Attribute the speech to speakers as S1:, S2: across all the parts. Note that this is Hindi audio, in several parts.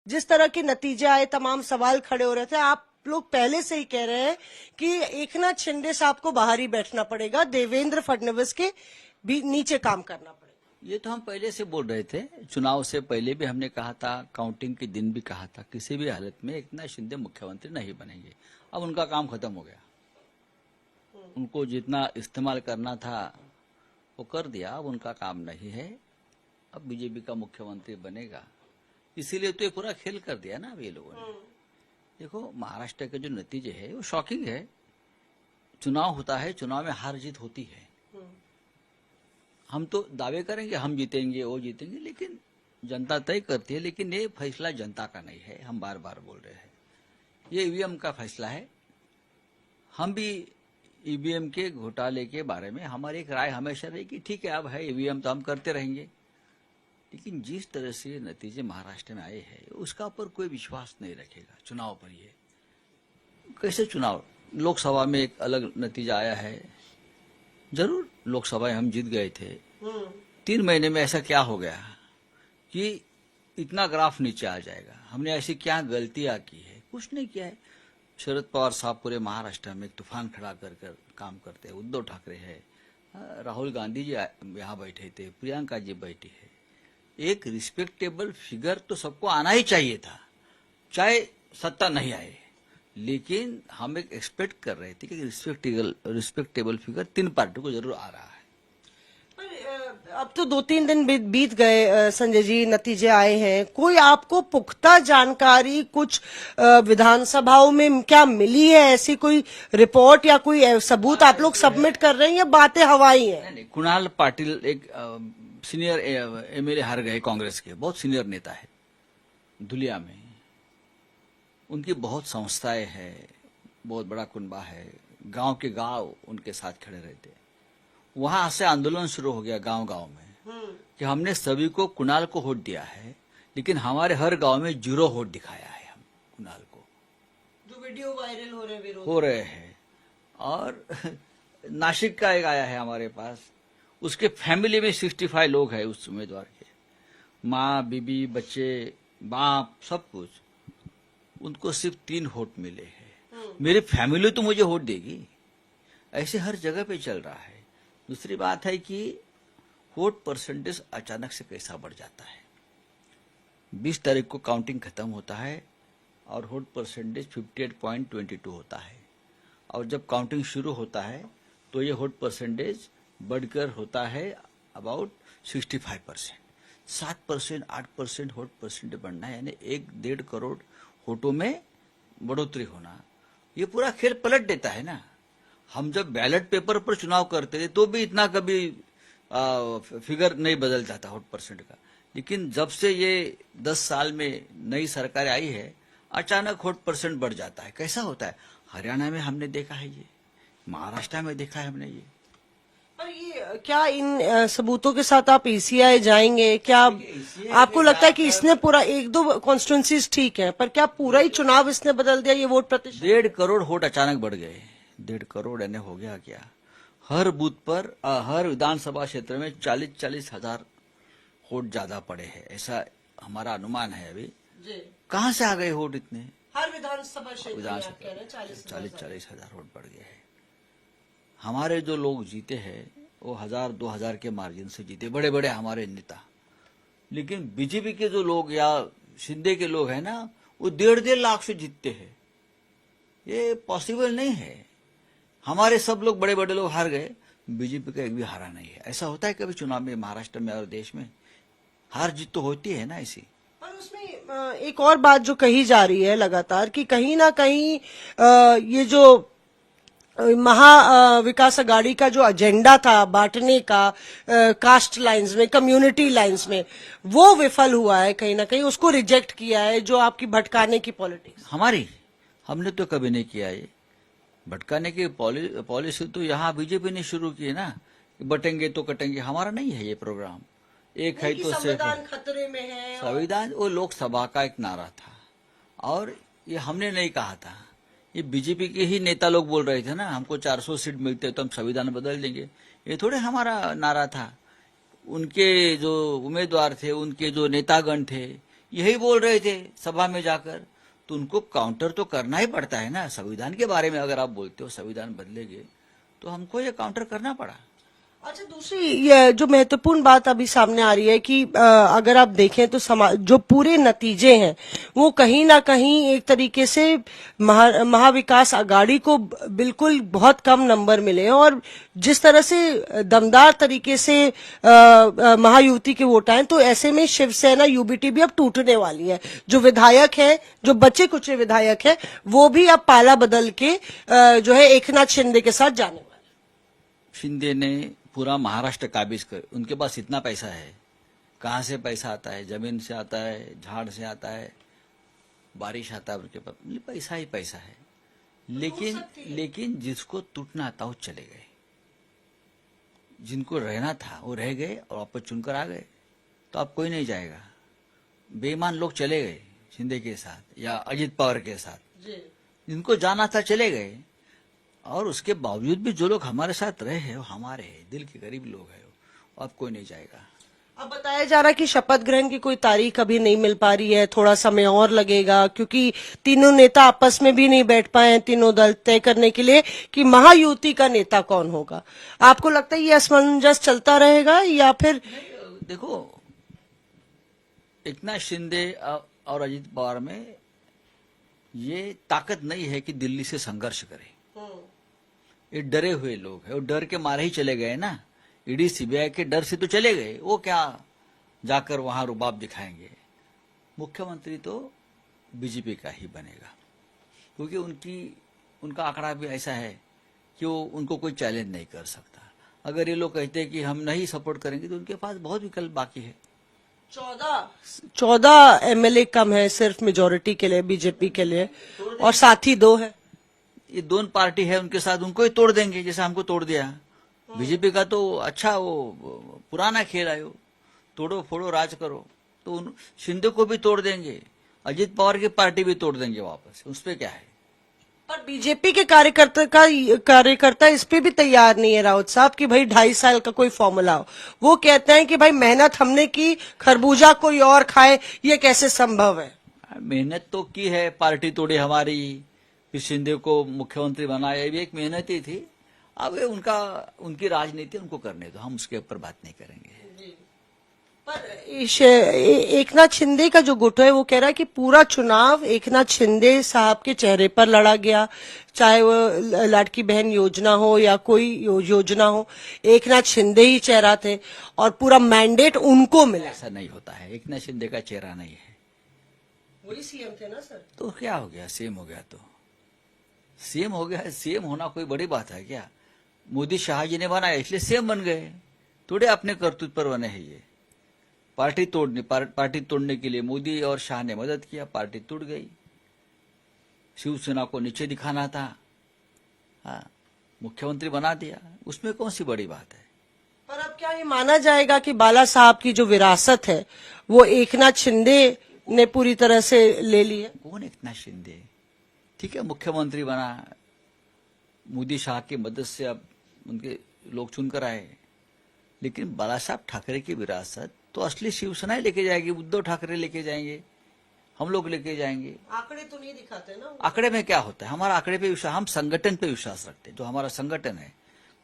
S1: जिस तरह के नतीजे आए, तमाम सवाल खड़े हो रहे थे, आप लोग पहले से ही कह रहे हैं कि एकनाथ शिंदे साहब को बाहर ही बैठना पड़ेगा, देवेंद्र फडणवीस के भी नीचे काम करना पड़ेगा।
S2: ये तो हम पहले से बोल रहे थे, चुनाव से पहले भी हमने कहा था, काउंटिंग के दिन भी कहा था, किसी भी हालत में एकनाथ शिंदे मुख्यमंत्री नहीं बनेंगे। अब उनका काम खत्म हो गया, उनको जितना इस्तेमाल करना था वो कर दिया, अब उनका काम नहीं है। अब बीजेपी का मुख्यमंत्री बनेगा, इसीलिए तो ये पूरा खेल कर दिया ना अब ये लोगों ने। देखो, महाराष्ट्र के जो नतीजे है वो शॉकिंग है। चुनाव होता है, चुनाव में हार जीत होती है। हम तो दावे करेंगे हम जीतेंगे, वो जीतेंगे, लेकिन जनता तय करती है। लेकिन ये फैसला जनता का नहीं है, हम बार बार बोल रहे हैं, ये ईवीएम का फैसला है। हम भी ईवीएम के घोटाले के बारे में हमारी एक राय हमेशा रही कि ठीक है, अब है ईवीएम तो हम करते रहेंगे। लेकिन जिस तरह से नतीजे महाराष्ट्र में आए हैं उसका पर कोई विश्वास नहीं रखेगा चुनाव पर। ये कैसे चुनाव, लोकसभा में एक अलग नतीजा आया है, जरूर लोकसभा हम जीत गए थे, 3 महीने में ऐसा क्या हो गया कि इतना ग्राफ नीचे आ जाएगा? हमने ऐसी क्या गलतियां की है? कुछ नहीं किया है। शरद पवार साहब पूरे महाराष्ट्र में एक तूफान खड़ा कर काम करते हैं। उद्धव ठाकरे है, राहुल गांधी जी यहाँ बैठे थे, प्रियंका जी बैठी है। एक रिस्पेक्टेबल फिगर तो सबको आना ही चाहिए था, चाहे सत्ता नहीं आए। लेकिन हम एक एक्सपेक्ट कर रहे थे कि रिस्पेक्टेबल फिगर 3 पार्टियों को जरूर आ रहा है।
S1: अब तो 2-3 दिन बीत गए संजय जी, नतीजे आए हैं, कोई आपको पुख्ता जानकारी कुछ विधानसभाओं में क्या मिली है? ऐसी कोई रिपोर्ट या कोई सबूत आप लोग सबमिट कर रहे हैं या बातें हवाई हैं?
S2: नहीं, कुणाल पाटिल एक सीनियर एमएलए हार गए, कांग्रेस के बहुत सीनियर नेता है धुलिया में। उनकी बहुत संस्थाएं हैं, बहुत बड़ा कुनबा है, गांव के गांव उनके साथ खड़े रहते। वहां से आंदोलन शुरू हो गया गांव गांव में कि हमने सभी को कुणाल को वोट दिया है, लेकिन हमारे हर गांव में 0 वोट दिखाया है हम कुणाल को।
S1: जो वीडियो वायरल
S2: हो रहे हैं। और नासिक का एक आया है हमारे पास, उसके फैमिली में 65 लोग हैं उस उम्मीदवार के, माँ, बीबी, बच्चे, बाप, सब कुछ। उनको सिर्फ 3 वोट मिले हैं। मेरी फैमिली तो मुझे वोट देगी, ऐसे हर जगह पे चल रहा है। दूसरी बात है कि वोट परसेंटेज अचानक से कैसा बढ़ जाता है। 20 तारीख को काउंटिंग खत्म होता है और वोट परसेंटेज 58.22 होता है, और जब काउंटिंग शुरू होता है तो ये वोट परसेंटेज बढ़कर होता है अबाउट 65%। 7%, 8% वोट परसेंटेज बढ़ना है, यानी 1-1.5 करोड़ वोटों में बढ़ोतरी होना, ये पूरा खेल पलट देता है ना। हम जब बैलेट पेपर पर चुनाव करते थे तो भी इतना कभी फिगर नहीं बदल जाता वोट परसेंट का। लेकिन जब से ये 10 साल में नई सरकार आई है, अचानक वोट परसेंट बढ़ जाता है। कैसा होता है? हरियाणा में हमने देखा है ये, महाराष्ट्र में देखा है हमने ये।
S1: पर ये क्या इन सबूतों के साथ आप ईसीआई जाएंगे? क्या आपको लगता है कि इसने पूरा 1-2 कॉन्स्टिट्यूंसीज ठीक है, पर क्या पूरा ही चुनाव इसने बदल दिया ये वोट प्रतिशत?
S2: 1.5 करोड़ वोट अचानक बढ़ गए। 1.5 करोड़ यानी हो गया क्या? हर बूथ पर, हर विधानसभा क्षेत्र में 40-40 हजार वोट ज्यादा पड़े हैं, ऐसा हमारा अनुमान है। अभी कहाँ से आ गए वोट इतने?
S1: हर विधानसभा क्षेत्र में
S2: 40-40 हजार वोट बढ़ गए हैं। हमारे जो लोग जीते हैं वो 1000-2000 के मार्जिन से जीते, बड़े बड़े हमारे नेता। लेकिन बीजेपी के जो लोग या शिंदे के लोग हैं ना, वो 1.5 लाख से जीतते हैं। ये पॉसिबल नहीं है। हमारे सब लोग बड़े बड़े लोग हार गए, बीजेपी का एक भी हारा नहीं है। ऐसा होता है कभी चुनाव में? महाराष्ट्र में और देश में हार जीत तो होती है ना ऐसी।
S1: और उसमें एक और बात जो कही जा रही है लगातार कि कहीं ना कहीं ये जो महा विकास अघाड़ी का जो एजेंडा था बांटने का कास्ट लाइंस में, कम्युनिटी लाइंस में, वो विफल हुआ है। कहीं ना कहीं उसको रिजेक्ट किया है, जो आपकी भटकाने की पॉलिटिक्स।
S2: हमने तो कभी नहीं किया ये भटकाने की पॉलिसी। तो यहाँ बीजेपी ने शुरू की है ना, बटेंगे तो कटेंगे। हमारा नहीं है ये प्रोग्राम। एक है तो
S1: संविधान खतरे में है।
S2: संविधान वो लोकसभा का एक नारा था, और ये हमने नहीं कहा था, ये बीजेपी के ही नेता लोग बोल रहे थे ना, हमको 400 सीट मिलते तो हम संविधान बदल देंगे। ये थोड़े हमारा नारा था। उनके जो उम्मीदवार थे, उनके जो नेतागण थे, यही बोल रहे थे सभा में जाकर। तो उनको काउंटर तो करना ही पड़ता है ना। संविधान के बारे में अगर आप बोलते हो संविधान बदलेंगे, तो हमको ये काउंटर करना पड़ा।
S1: अच्छा, दूसरी ये जो महत्वपूर्ण बात अभी सामने आ रही है कि अगर आप देखें तो जो पूरे नतीजे हैं वो कहीं ना कहीं एक तरीके से महाविकास आघाड़ी को बिल्कुल बहुत कम नंबर मिले हैं, और जिस तरह से दमदार तरीके से महायुति के वोट आए, तो ऐसे में शिवसेना यूबीटी भी अब टूटने वाली है। जो विधायक है, जो बचे कुछ विधायक है, वो भी अब पाला बदल के जो है एकनाथ शिंदे के साथ जाने वाले।
S2: शिंदे ने पूरा महाराष्ट्र काबिज कर, उनके पास इतना पैसा है। कहाँ से पैसा आता है? जमीन से आता है, झाड़ से आता है, बारिश आता है, उनके पास पैसा ही पैसा है। लेकिन जिसको टूटना था वो चले गए, जिनको रहना था वो रह गए और वापस चुनकर आ गए। तो अब कोई नहीं जाएगा। बेईमान लोग चले गए शिंदे के साथ या अजित पवार के साथ, जिनको जाना था चले गए। और उसके बावजूद भी जो लोग हमारे साथ रहे हैं वो हमारे हैं, दिल के करीब लोग हैं। अब कोई नहीं जाएगा।
S1: अब बताया जा रहा है कि शपथ ग्रहण की कोई तारीख अभी नहीं मिल पा रही है, थोड़ा समय और लगेगा, क्योंकि तीनों नेता आपस में भी नहीं बैठ पाए हैं, तीनों दल तय करने के लिए कि महायुति का नेता कौन होगा। आपको लगता है ये असमंजस चलता रहेगा या फिर?
S2: देखो, एकनाथ शिंदे और अजित पवार में ये ताकत नहीं है कि दिल्ली से संघर्ष करें। ये डरे हुए लोग हैं, वो डर के मारे ही चले गए ना। ईडी सीबीआई के डर से तो चले गए, वो क्या जाकर वहां रुबाब दिखाएंगे। मुख्यमंत्री तो बीजेपी का ही बनेगा, क्योंकि उनका आंकड़ा भी ऐसा है कि वो उनको कोई चैलेंज नहीं कर सकता। अगर ये लोग कहते हैं कि हम नहीं सपोर्ट करेंगे, तो उनके पास बहुत विकल्प बाकी है।
S1: 14 एमएलए कम है सिर्फ मेजोरिटी के लिए, बीजेपी के लिए, और साथी 2 है।
S2: ये दोनों पार्टी है, उनके साथ उनको ही तोड़ देंगे जैसे हमको तोड़ दिया। बीजेपी का तो अच्छा वो पुराना खेल है, वो तोड़ो फोड़ो राज करो। तो शिंदे को भी तोड़ देंगे, अजित पवार की पार्टी भी तोड़ देंगे वापस, उस पे क्या है।
S1: पर बीजेपी के कार्यकर्ता इस पे भी तैयार नहीं है राउत साहब कि भाई 2.5 साल का कोई फॉर्मूला हो। वो कहते हैं कि भाई मेहनत हमने की, खरबूजा कोई और खाए, ये कैसे संभव है?
S2: मेहनत तो की है, पार्टी तोड़ी हमारी, फिर शिंदे को मुख्यमंत्री बनाया, ये भी एक मेहनत ही थी। अब उनकी राजनीति उनको करने दो, हम उसके ऊपर बात नहीं करेंगे।
S1: पर एकनाथ शिंदे का जो गुट है वो कह रहा है कि पूरा चुनाव एकनाथ शिंदे साहब के चेहरे पर लड़ा गया, चाहे वो लाडकी बहन योजना हो या कोई योजना हो, एकनाथ शिंदे ही चेहरा थे और पूरा मैंडेट उनको मिला।
S2: ऐसा नहीं होता है, एकनाथ शिंदे का चेहरा नहीं है।
S1: वही सीएम थे ना सर।
S2: तो क्या हो गया, सीएम हो गया तो सीएम हो गया। सीएम होना कोई बड़ी बात है क्या? मोदी शाह जी ने बनाया इसलिए सीएम बन गए, थोड़े अपने करतूत पर बने हैं। ये पार्टी तोड़ने के लिए मोदी और शाह ने मदद किया, पार्टी टूट गई। शिवसेना को नीचे दिखाना था, हाँ, मुख्यमंत्री बना दिया, उसमें कौन सी बड़ी बात है।
S1: पर अब क्या ये माना जाएगा कि बाला साहब की जो विरासत है वो एकनाथ शिंदे ने पूरी तरह से ले ली है?
S2: कौन एकनाथ शिंदे? ठीक है, मुख्यमंत्री बना, मोदी शाह की मदद से अब उनके लोग चुनकर आए, लेकिन बाला साहब ठाकरे की विरासत तो असली शिवसेना ही लेके जाएगी, उद्धव ठाकरे लेके जाएंगे, हम लोग लेके जाएंगे।
S1: आंकड़े तो नहीं दिखाते ना।
S2: आंकड़े में क्या होता है, हमारा आंकड़े पे विश्वास, हम संगठन पे विश्वास रखते हैं। जो हमारा संगठन है,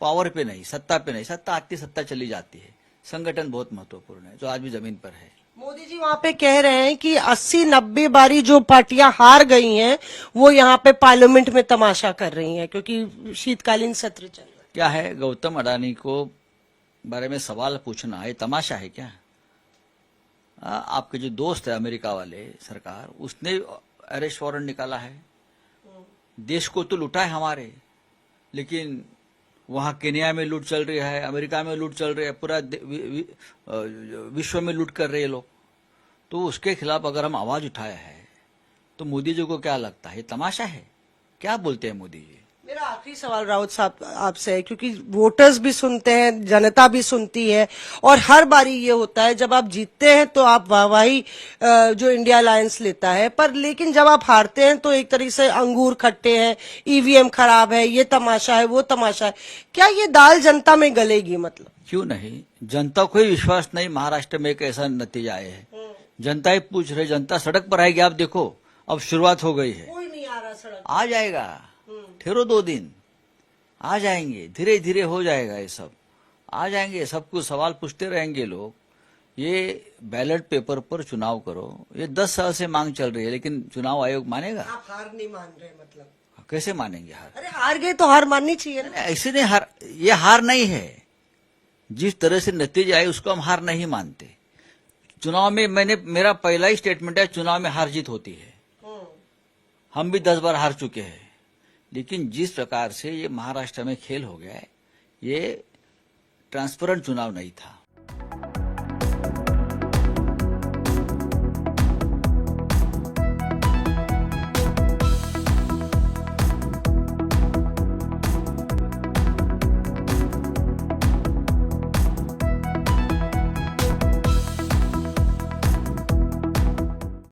S2: पावर पे नहीं, सत्ता पे नहीं। सत्ता आती सत्ता चली जाती है, संगठन बहुत महत्वपूर्ण है, जो आज भी जमीन पर है।
S1: मोदी जी वहां पे कह रहे हैं कि 80-90 बारी जो पार्टियां हार गई हैं वो यहाँ पे पार्लियामेंट में तमाशा कर रही हैं, क्योंकि शीतकालीन सत्र चल रहा है।
S2: क्या है, गौतम अडानी को बारे में सवाल पूछना ये तमाशा है क्या? आपके जो दोस्त है अमेरिका वाले सरकार, उसने अरेस्ट वारंट निकाला है। देश को तो लूटा है हमारे, लेकिन वहां केन्या में लूट चल रही है, अमेरिका में लूट चल रही है, पूरा विश्व में लूट कर रहे हैं लोग। तो उसके खिलाफ अगर हम आवाज उठाया है तो मोदी जी को क्या लगता है ये तमाशा है? क्या बोलते हैं मोदी जी?
S1: मेरा आखिरी सवाल राउत साहब आपसे है, क्योंकि वोटर्स भी सुनते हैं, जनता भी सुनती है, और हर बारी ये होता है जब आप जीतते हैं तो आप वाहवाही जो इंडिया अलायंस लेता है, पर लेकिन जब आप हारते हैं तो एक तरीके से अंगूर खट्टे हैं, ईवीएम खराब है, ये तमाशा है, वो तमाशा है। क्या ये दाल जनता में गलेगी? मतलब
S2: क्यों नहीं, जनता को ही विश्वास नहीं। महाराष्ट्र में एक ऐसा नतीजा आया है जनता ही पूछ रही, जनता सड़क पर आएगी। आप देखो अब शुरुआत हो गई है,
S1: कोई नहीं आ रहा सड़क।
S2: आ जाएगा, ठहरो 2 दिन, आ जाएंगे, धीरे धीरे हो जाएगा, ये सब आ जाएंगे। सब कुछ सवाल पूछते रहेंगे लोग। ये बैलेट पेपर पर चुनाव करो, ये 10 साल से मांग चल रही है, लेकिन चुनाव आयोग मानेगा?
S1: आप हार नहीं मान रहे मतलब?
S2: कैसे मानेंगे हार?
S1: अरे हार गए तो हार माननी चाहिए ना।
S2: ऐसे नहीं हार, ये हार नहीं है। जिस तरह से नतीजे आए उसको हम हार नहीं मानते। चुनाव में मेरा पहला ही स्टेटमेंट है, चुनाव में हार जीत होती है। हम भी 10 बार हार चुके हैं, लेकिन जिस प्रकार से ये महाराष्ट्र में खेल हो गया है, ये ट्रांसपेरेंट चुनाव नहीं था।